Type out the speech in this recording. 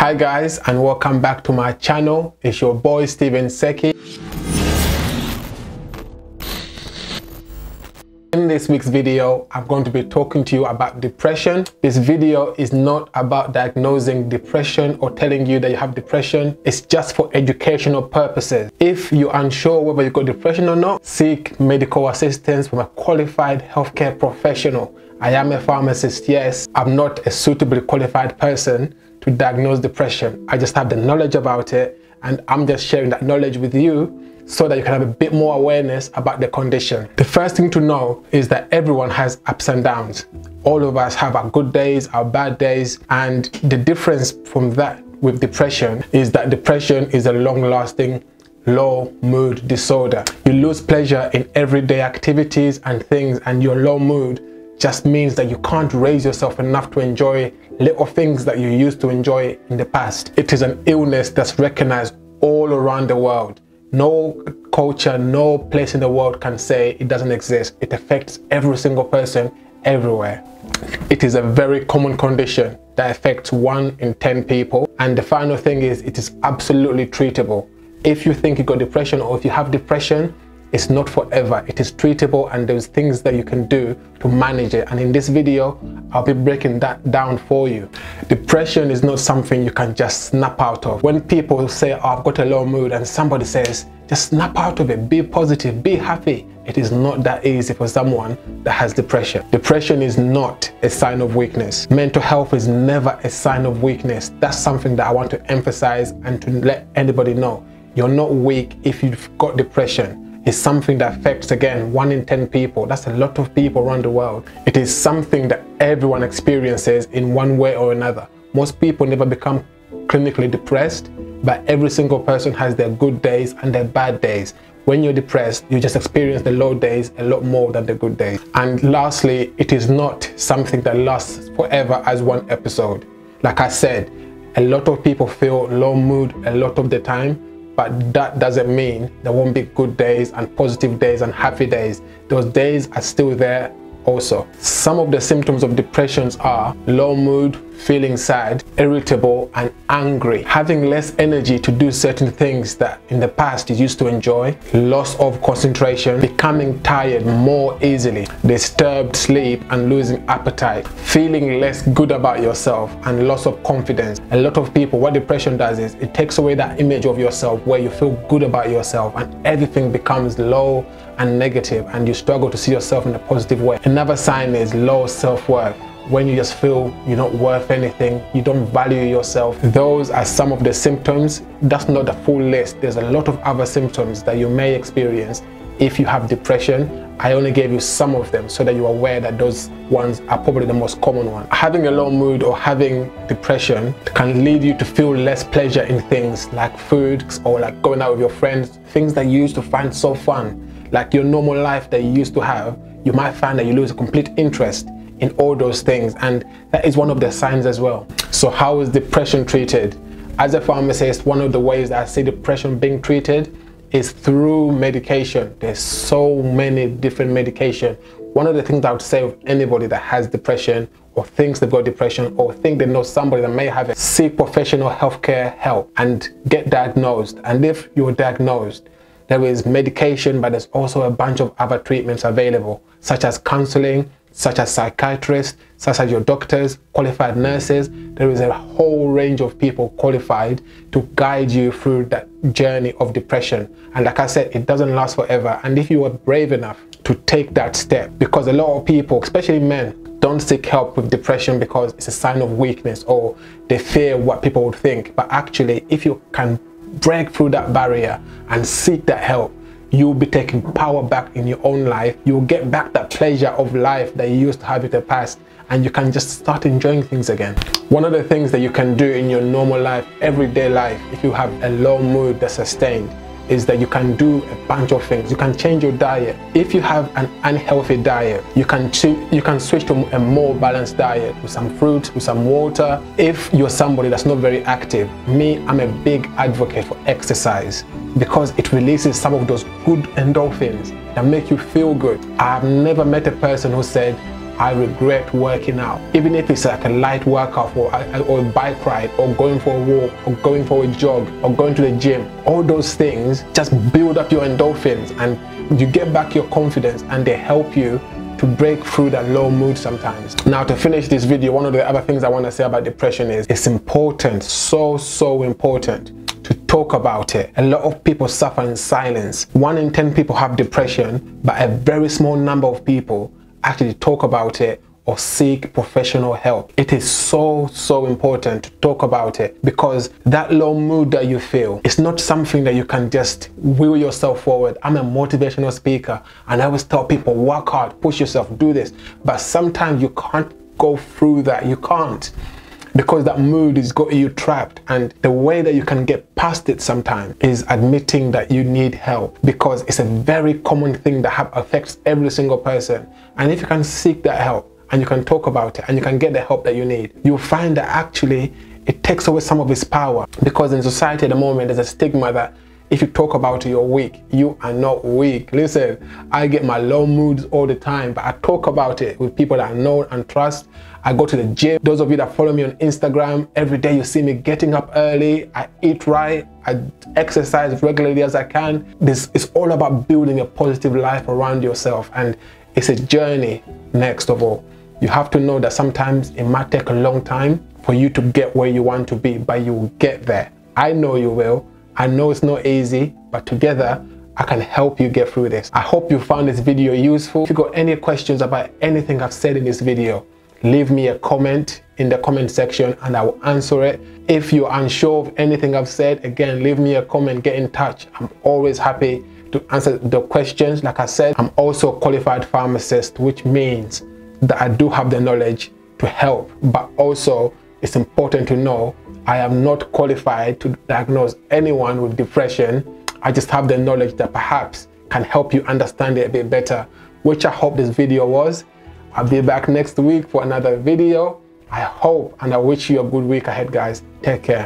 Hi guys, and welcome back to my channel. It's your boy Seki. In this week's video, I'm going to be talking to you about depression. This video is not about diagnosing depression or telling you that you have depression. It's just for educational purposes. If you're unsure whether you've got depression or not, seek medical assistance from a qualified healthcare professional. I am a pharmacist, yes. I'm not a suitably qualified person to diagnose depression. I just have the knowledge about it, and I'm just sharing that knowledge with you so that you can have a bit more awareness about the condition. The first thing to know is that everyone has ups and downs. All of us have our good days, our bad days, and the difference from that with depression is that depression is a long-lasting low mood disorder. You lose pleasure in everyday activities and things, and your low mood just means that you can't raise yourself enough to enjoy little things that you used to enjoy in the past. It is an illness that's recognized all around the world. No culture, no place in the world can say it doesn't exist. It affects every single person everywhere. It is a very common condition that affects 1 in 10 people. And the final thing is, it is absolutely treatable. If you think you got depression, or if you have depression, it's not forever. It is treatable, and there's things that you can do to manage it. And in this video, I'll be breaking that down for you. Depression is not something you can just snap out of. When people say, oh, I've got a low mood, and somebody says, just snap out of it, be positive, be happy. It is not that easy for someone that has depression. Depression is not a sign of weakness. Mental health is never a sign of weakness. That's something that I want to emphasize and to let anybody know. You're not weak if you've got depression. It's something that affects, again, 1 in 10 people. That's a lot of people around the world. It is something that everyone experiences in one way or another. Most people never become clinically depressed, but every single person has their good days and their bad days. When you're depressed, you just experience the low days a lot more than the good days. And lastly, it is not something that lasts forever as one episode. Like I said, a lot of people feel low mood a lot of the time, but that doesn't mean there won't be good days and positive days and happy days. Those days are still there also. Some of the symptoms of depression are low mood, feeling sad, irritable and angry, having less energy to do certain things that in the past you used to enjoy, loss of concentration, becoming tired more easily, disturbed sleep and losing appetite, feeling less good about yourself and loss of confidence. A lot of people, what depression does is it takes away that image of yourself where you feel good about yourself, and everything becomes low and negative, and you struggle to see yourself in a positive way. Another sign is low self-worth. When you just feel you're not worth anything, you don't value yourself. Those are some of the symptoms. That's not the full list. There's a lot of other symptoms that you may experience if you have depression. I only gave you some of them so that you're aware that those ones are probably the most common one. Having a low mood or having depression can lead you to feel less pleasure in things like food or like going out with your friends, things that you used to find so fun. Like your normal life that you used to have, you might find that you lose a complete interest in all those things, and that is one of the signs as well. So how is depression treated? As a pharmacist, one of the ways that I see depression being treated is through medication. There's so many different medication. One of the things I would say of anybody that has depression or thinks they've got depression or think they know somebody that may have it, seek professional healthcare help and get diagnosed. And if you're diagnosed, there is medication, but there's also a bunch of other treatments available, such as counseling, such as psychiatrists, such as your doctors, qualified nurses. There is a whole range of people qualified to guide you through that journey of depression. And like I said, it doesn't last forever. And if you are brave enough to take that step, because a lot of people, especially men, don't seek help with depression because it's a sign of weakness or they fear what people would think. But actually, if you can break through that barrier and seek that help, you'll be taking power back in your own life. You'll get back that pleasure of life that you used to have in the past, and you can just start enjoying things again. One of the things that you can do in your normal life, everyday life, if you have a low mood that's sustained, is that you can do a bunch of things. You can change your diet. If you have an unhealthy diet, you can switch to a more balanced diet with some fruit, with some water. If you're somebody that's not very active, I'm a big advocate for exercise because it releases some of those good endorphins that make you feel good. I've never met a person who said, I regret working out. Even if it's like a light workout or a bike ride or going for a walk or going for a jog or going to the gym, all those things just build up your endorphins and you get back your confidence, and they help you to break through that low mood sometimes. Now, to finish this video, one of the other things I want to say about depression is it's important, so important to talk about it. A lot of people suffer in silence. 1 in 10 people have depression, but a very small number of people actually talk about it or seek professional help. It is so important to talk about it, because that low mood that you feel, it's not something that you can just will yourself forward. I'm a motivational speaker and I always tell people, work hard, push yourself, do this. But sometimes you can't go through that. You can't, because that mood is got you trapped. And the way that you can get past it sometimes is admitting that you need help, because it's a very common thing that affects every single person. And if you can seek that help, and you can talk about it, and you can get the help that you need, you'll find that actually it takes away some of its power. Because in society at the moment, there's a stigma that if you talk about it, you're weak. You are not weak. Listen, I get my low moods all the time, but I talk about it with people that I know and trust. I go to the gym. Those of you that follow me on Instagram, every day you see me getting up early. I eat right. I exercise as regularly as I can. This is all about building a positive life around yourself, and it's a journey. Next of all, you have to know that sometimes it might take a long time for you to get where you want to be, but you will get there. I know you will. I know it's not easy, but together I can help you get through this. I hope you found this video useful. If you got any questions about anything I've said in this video, leave me a comment in the comment section and I will answer it. If you're unsure of anything I've said, again, leave me a comment, get in touch. I'm always happy to answer the questions. Like I said, I'm also a qualified pharmacist, which means that I do have the knowledge to help, but also it's important to know I am not qualified to diagnose anyone with depression. I just have the knowledge that perhaps can help you understand it a bit better, which I hope this video was. I'll be back next week for another video. I hope and I wish you a good week ahead, guys. Take care.